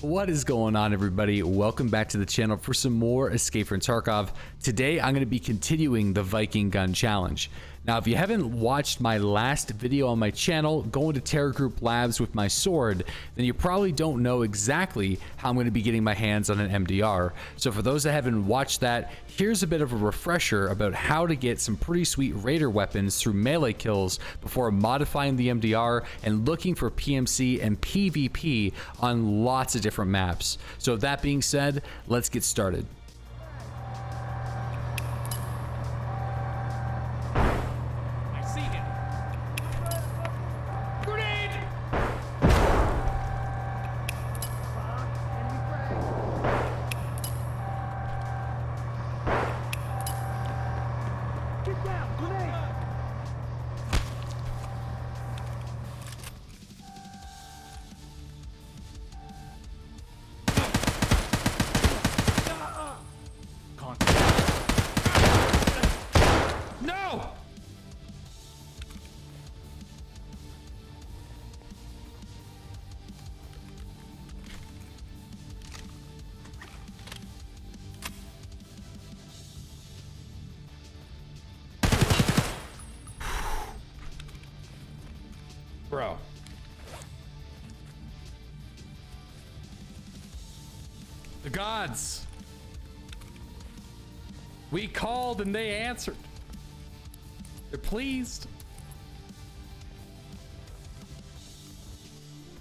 What is going on, everybody? Welcome back to the channel for some more Escape from Tarkov. Today I'm going to be continuing the Viking Gun challenge. Now, if you haven't watched my last video on my channel, going to Terror Group Labs with my sword, then you probably don't know exactly how I'm going to be getting my hands on an MDR. So for those that haven't watched that, here's a bit of a refresher about how to get some pretty sweet raider weapons through melee kills before modifying the MDR and looking for PMC and PvP on lots of different maps. So that being said, let's get started. No! Bro. The gods. We called and they answered. They're pleased.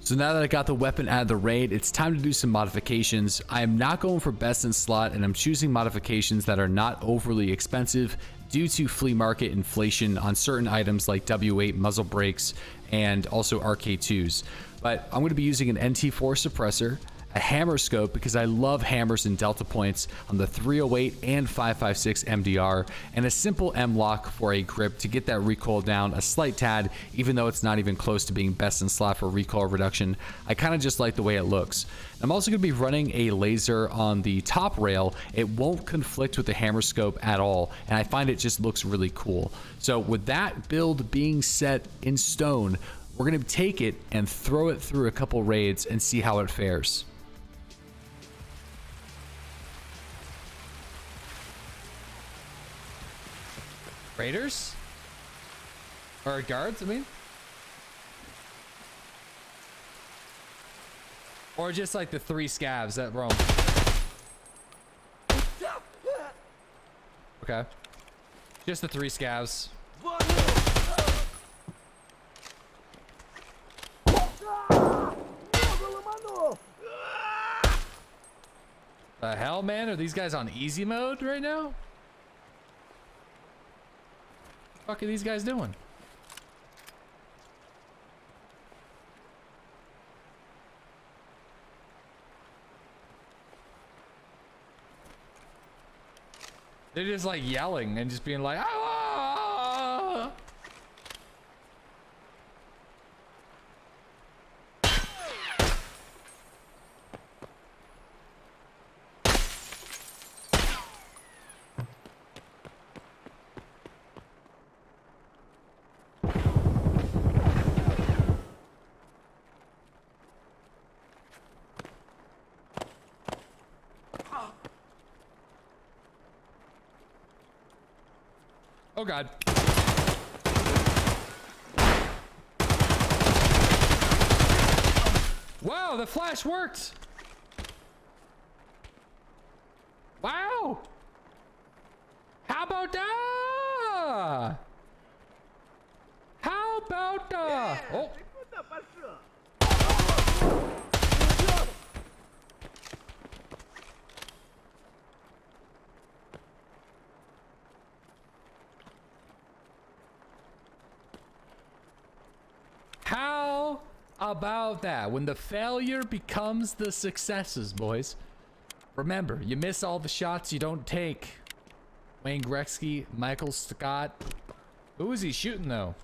So now that I got the weapon out of the raid, it's time to do some modifications. I am not going for best in slot, and I'm choosing modifications that are not overly expensive due to flea market inflation on certain items like W8 muzzle brakes and also RK2s. But I'm going to be using an NT4 suppressor, a hammer scope because I love hammers and delta points on the 308 and 556 MDR, and a simple M-lock for a grip to get that recoil down a slight tad, even though it's not even close to being best in slot for recoil reduction. I kind of just like the way it looks. I'm also going to be running a laser on the top rail. It won't conflict with the hammer scope at all, and I find it just looks really cool. So with that build being set in stone, we're going to take it and throw it through a couple raids and see how it fares. Raiders? Or guards, I mean? Or just like the 3 scavs that roam. Okay. Just the 3 scavs. The hell, man? Are these guys on easy mode right now? What the fuck are these guys doing? They're just like yelling and just being like, ah! Oh God. Wow, the flash worked. Wow. How about that? How about that? Oh. How about that? When the failure becomes the successes, boys. Remember, you miss all the shots you don't take. Wayne Gretzky, Michael Scott. Who is he shooting though?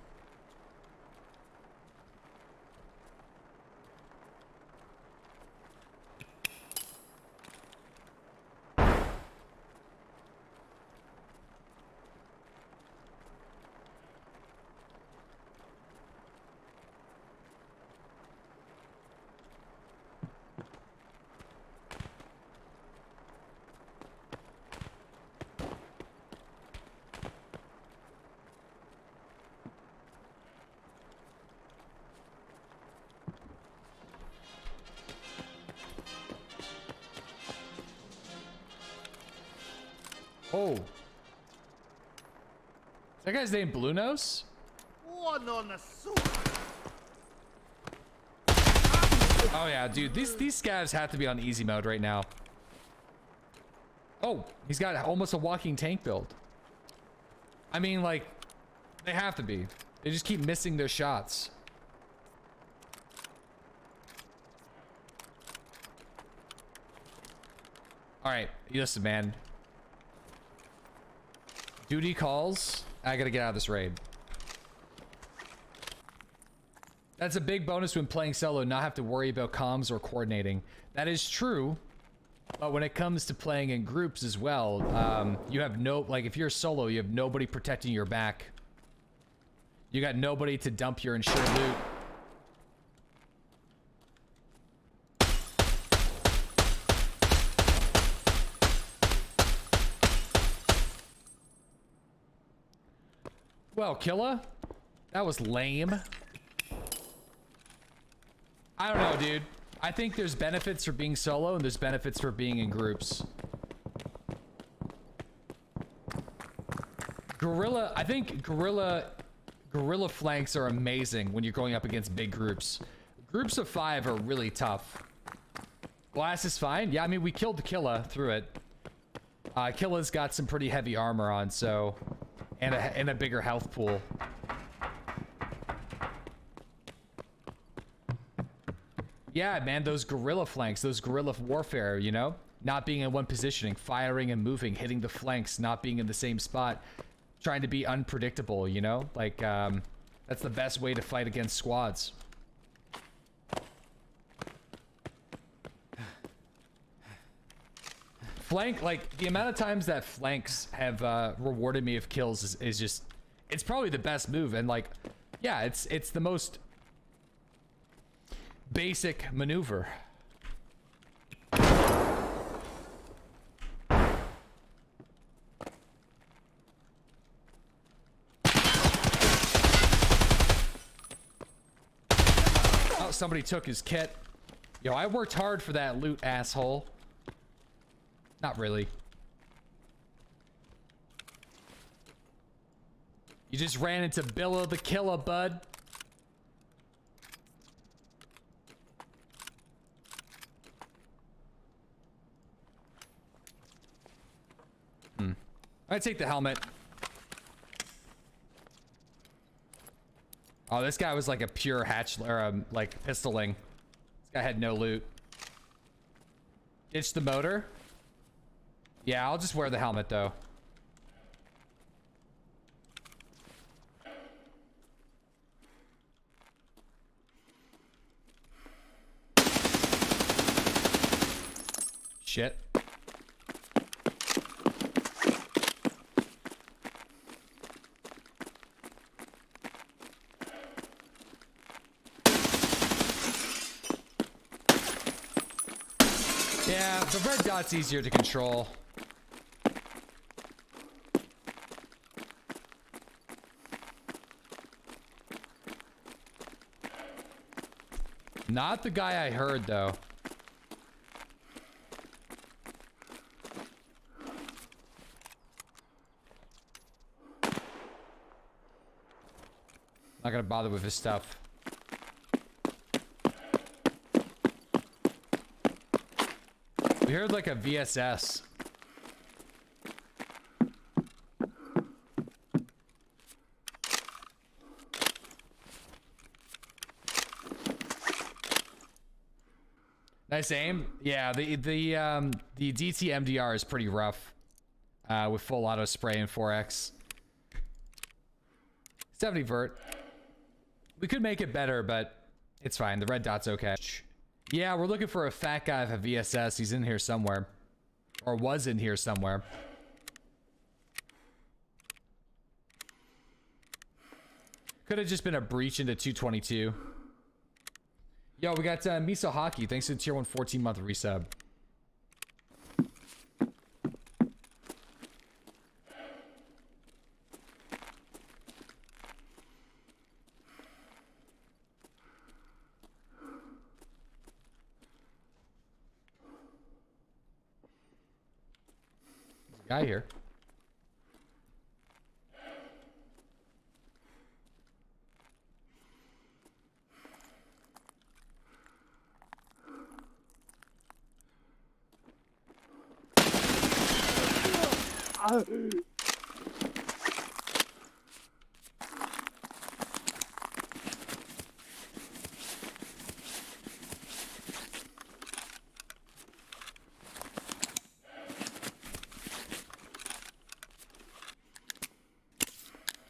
Oh. Is that guy's name Blue Nose? MON-SUN. Oh yeah, dude, these scavs have to be on easy mode right now. Oh, he's got almost a walking tank build. I mean, like, they have to be. They just keep missing their shots. All right, listen, man. Duty calls. I gotta get out of this raid. That's a big bonus when playing solo, not have to worry about comms or coordinating. That is true, but when it comes to playing in groups as well, you have no, like if you're solo, you have nobody protecting your back. You got nobody to dump your insured loot. Well, Killa, that was lame. I don't know, dude. I think there's benefits for being solo and there's benefits for being in groups. Guerrilla, I think guerrilla flanks are amazing when you're going up against big groups. Groups of 5 are really tough. Glass is fine. Yeah, I mean, we killed Killa through it. Killa's got some pretty heavy armor on, so... And a bigger health pool. Yeah, man, those guerrilla flanks, those guerrilla warfare, you know? Not being in one positioning, firing and moving, hitting the flanks, not being in the same spot. Trying to be unpredictable, you know? Like, that's the best way to fight against squads. Flank, like, the amount of times that flanks have rewarded me of kills is just... It's probably the best move, and like, yeah, it's the most basic maneuver. Oh, somebody took his kit. Yo, I worked hard for that loot, asshole. Not really. You just ran into Billa the Killer, bud. I'd take the helmet. Oh, this guy was like a pure hatch, or like pistoling. This guy had no loot. Ditch the motor. Yeah, I'll just wear the helmet though. Shit. Yeah, the red dot's easier to control. Not the guy I heard, though. Not gonna bother with his stuff. We heard like a VSS. Nice aim. Yeah, the DT MDR is pretty rough. With full auto spray and 4x. 70 vert. We could make it better, but it's fine. The red dot's okay. Yeah, we're looking for a fat guy with a VSS. He's in here somewhere. Or was in here somewhere. Could have just been a breach into 222. Yo, we got Miso Hockey. Thanks to the tier 1 14-month resub. Guy here.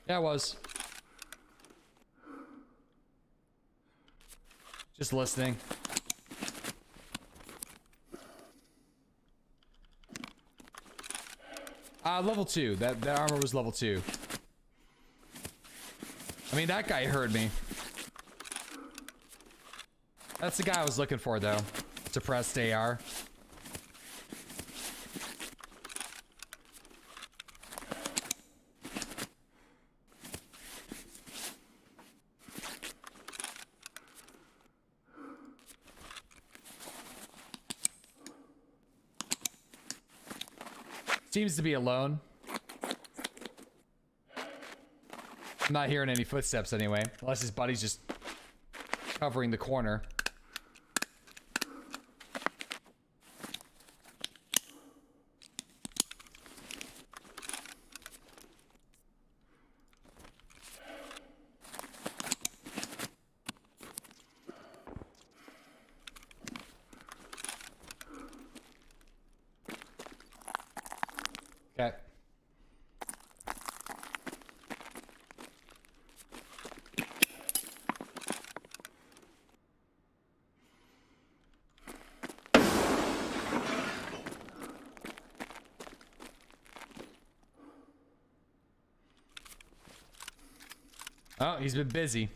Yeah, it was. Just listening. Level 2. That armor was level 2. I mean, that guy heard me. That's the guy I was looking for, though. Suppressed AR. Seems to be alone. I'm not hearing any footsteps anyway, unless his buddy's just covering the corner. Okay. Oh, he's been busy.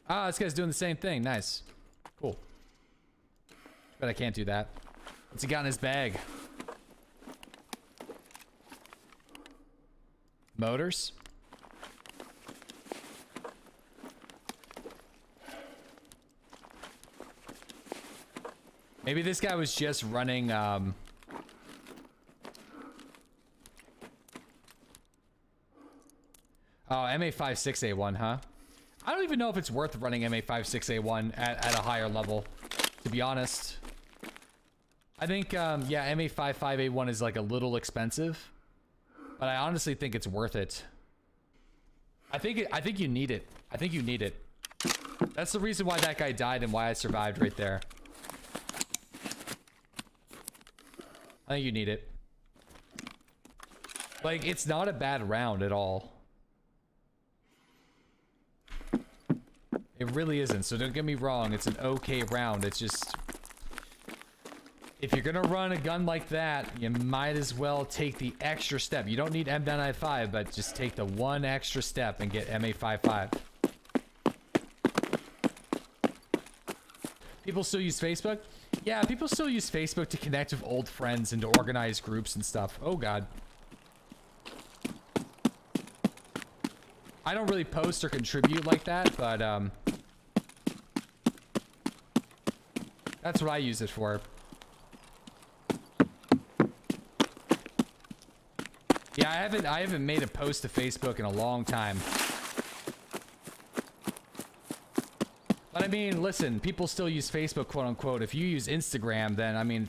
Ah, this guy's doing the same thing. Nice. Cool. But I can't do that. What's he got in his bag? Motors? Maybe this guy was just running, oh, MA56A1, huh? I don't even know if it's worth running MA56A1 at a higher level, to be honest. I think, yeah, MA55A1 is like a little expensive, but I honestly think it's worth it. I think you need it. I think you need it. That's the reason why that guy died and why I survived right there. I think you need it. Like, it's not a bad round at all. It really isn't, so don't get me wrong, it's an okay round. It's just, if you're gonna run a gun like that, you might as well take the extra step. You don't need M995, but just take the one extra step and get MA55. People still use Facebook? Yeah, people still use Facebook to connect with old friends and to organize groups and stuff. Oh god. I don't really post or contribute like that, but that's what I use it for. Yeah, I haven't made a post to Facebook in a long time. But I mean, listen, people still use Facebook, quote unquote. If you use Instagram, then I mean,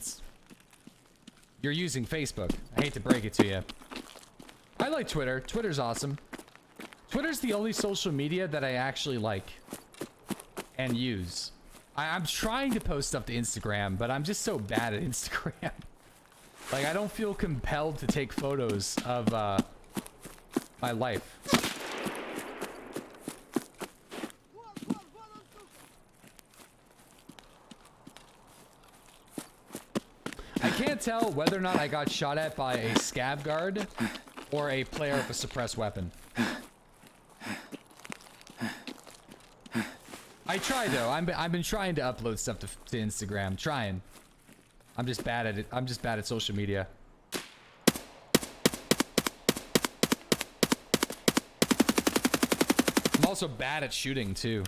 you're using Facebook. I hate to break it to you. I like Twitter. Twitter's awesome. Twitter's the only social media that I actually like and use. I'm trying to post stuff to Instagram, but I'm just so bad at Instagram. Like, I don't feel compelled to take photos of my life. I can't tell whether or not I got shot at by a scav guard or a player with a suppressed weapon. I try though. I've been trying to upload stuff to Instagram. Trying. I'm just bad at it. I'm just bad at social media. I'm also bad at shooting too.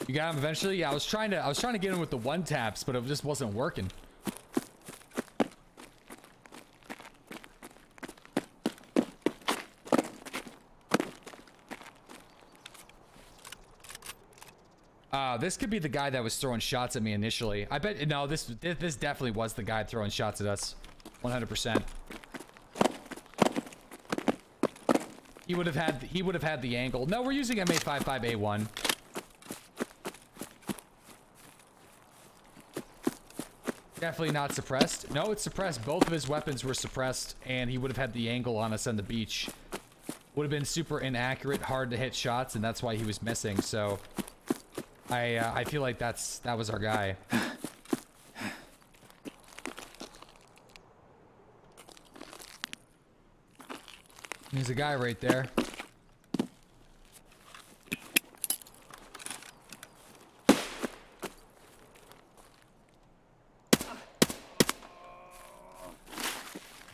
You got him eventually? Yeah, I was trying to get him with the one taps, but it just wasn't working. This could be the guy that was throwing shots at me initially. I bet, no, this definitely was the guy throwing shots at us. 100%. He would have had the angle. No, we're using MA55A1. Definitely not suppressed. No, it's suppressed. Both of his weapons were suppressed, and he would have had the angle on us on the beach. Would have been super inaccurate, hard to hit shots, and that's why he was missing. So, I feel like that was our guy. There's a guy right there.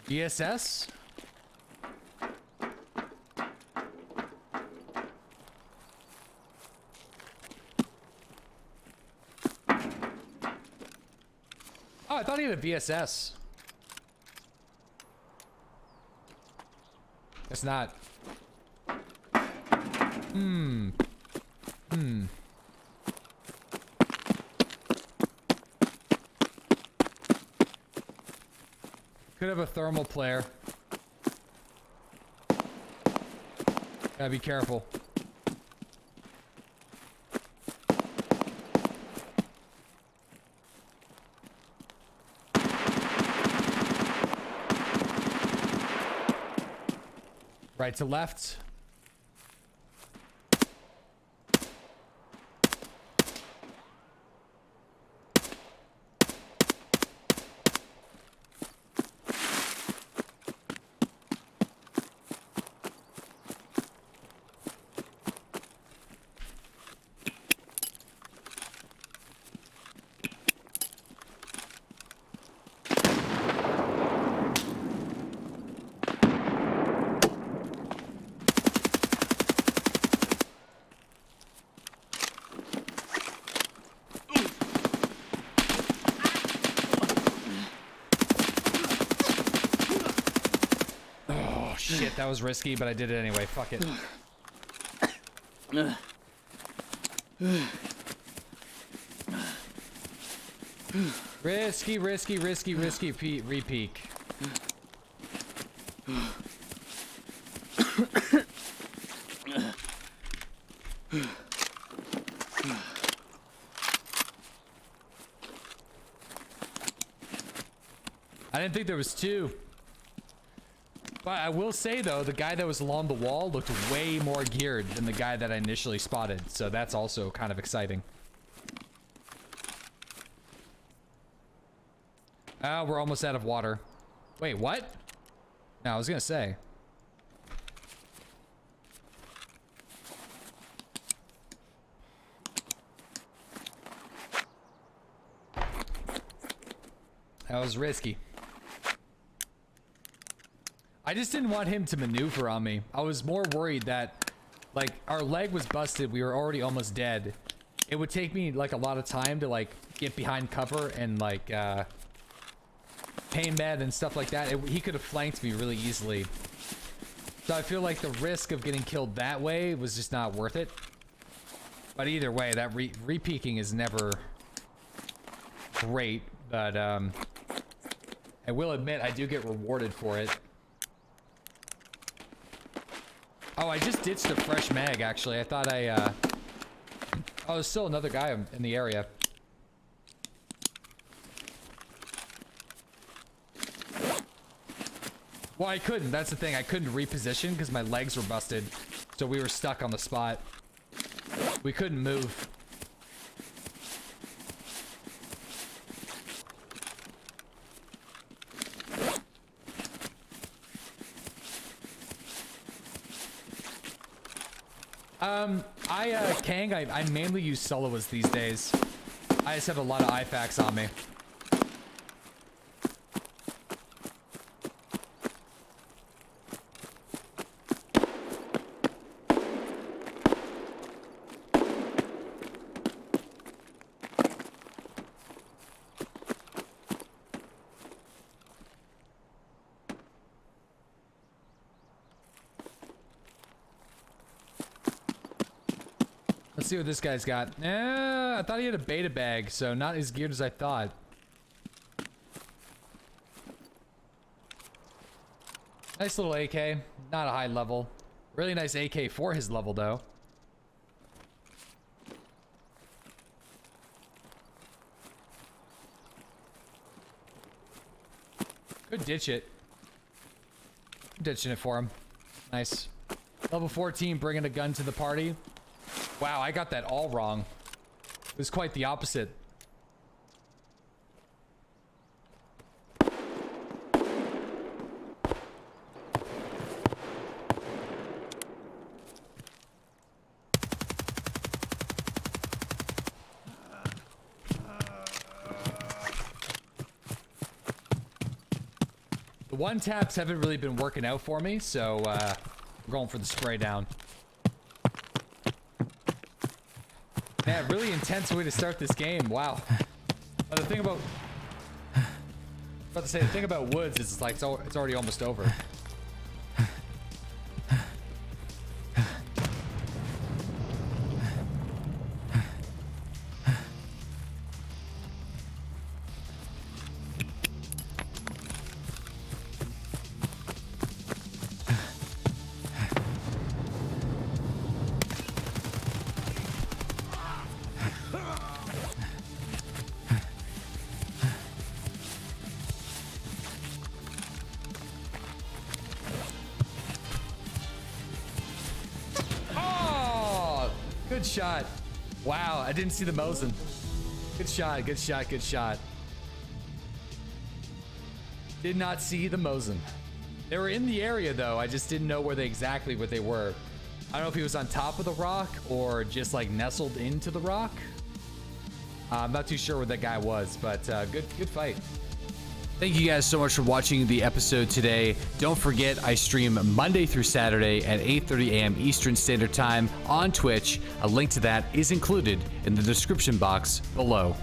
DSS? Oh, I thought he had a VSS. It's not. Could have a thermal player. Gotta be careful. Right to left. Shit, that was risky, but I did it anyway. Fuck it. Risky, risky, risky, risky. Repeak. I didn't think there was two. But I will say, though, the guy that was along the wall looked way more geared than the guy that I initially spotted. So that's also kind of exciting. We're almost out of water. Wait, what? No, I was going to say. That was risky. I just didn't want him to maneuver on me. I was more worried that, like, our leg was busted. We were already almost dead. It would take me, like, a lot of time to, like, get behind cover and, like, pain med and stuff like that. He could have flanked me really easily. So I feel like the risk of getting killed that way was just not worth it. But either way, that re-peeking is never great. But, I will admit, I do get rewarded for it. Oh, I just ditched a fresh mag, actually. I thought oh, there's still another guy in the area. Well, I couldn't. That's the thing. I couldn't reposition because my legs were busted. So we were stuck on the spot. We couldn't move. Kang, I mainly use soloists these days. I just have a lot of IFAKs on me. Let's see what this guy's got. I thought he had a beta bag, so not as geared as I thought. Nice little AK. Not a high level. Really nice AK for his level, though. Good ditch it. Ditching it for him. Nice. Level 14, bringing a gun to the party. Wow, I got that all wrong. It was quite the opposite. The one taps haven't really been working out for me, so we're going for the spray down. Man, really intense way to start this game. Wow. But the thing about, the thing about woods is it's like it's already almost over. Good shot. Wow, I didn't see the MON-SUN. Good shot, good shot, good shot. Did not see the MON-SUN. They were in the area though, I just didn't know where they were. I don't know if he was on top of the rock or just like nestled into the rock. I'm not too sure where that guy was, but good fight. Thank you guys so much for watching the episode today. Don't forget, I stream Monday through Saturday at 8:30 a.m. Eastern Standard Time on Twitch. A link to that is included in the description box below.